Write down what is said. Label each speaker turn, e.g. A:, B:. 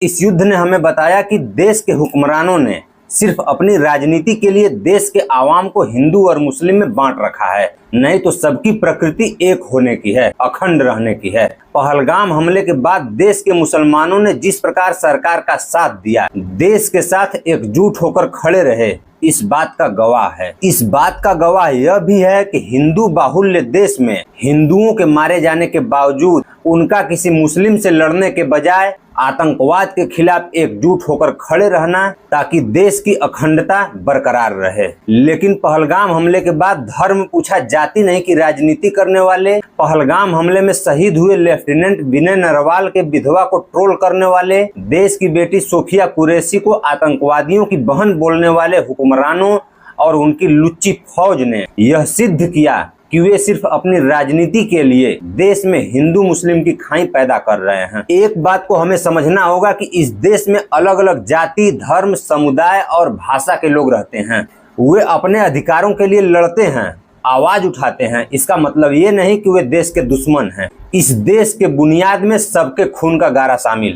A: इस युद्ध ने हमें बताया कि देश के हुक्मरानों ने सिर्फ अपनी राजनीति के लिए देश के आवाम को हिंदू और मुस्लिम में बांट रखा है, नहीं तो सबकी प्रकृति एक होने की है, अखंड रहने की है। पहलगाम हमले के बाद देश के मुसलमानों ने जिस प्रकार सरकार का साथ दिया, देश के साथ एकजुट होकर खड़े रहे, इस बात का गवाह है। इस बात का गवाह यह भी है कि हिंदू बाहुल्य देश में हिंदुओं के मारे जाने के बावजूद उनका किसी मुस्लिम से लड़ने के बजाय आतंकवाद के खिलाफ एकजुट होकर खड़े रहना, ताकि देश की अखंडता बरकरार रहे। लेकिन पहलगाम हमले के बाद धर्म पूछा जाति नहीं की राजनीति करने वाले, पहलगाम हमले में शहीद हुए लेफ्टिनेंट विनय नरवाल के विधवा को ट्रोल करने वाले, देश की बेटी सोफिया कुरैशी को आतंकवादियों की बहन बोलने वाले हुक्मरानों और उनकी लुच्ची फौज ने यह सिद्ध किया कि वे सिर्फ अपनी राजनीति के लिए देश में हिंदू मुस्लिम की खाई पैदा कर रहे हैं। एक बात को हमें समझना होगा कि इस देश में अलग अलग जाति, धर्म, समुदाय और भाषा के लोग रहते हैं। वे अपने अधिकारों के लिए लड़ते हैं, आवाज उठाते हैं। इसका मतलब ये नहीं कि वे देश के दुश्मन हैं। इस देश के बुनियाद में सबके खून का गारा शामिल है।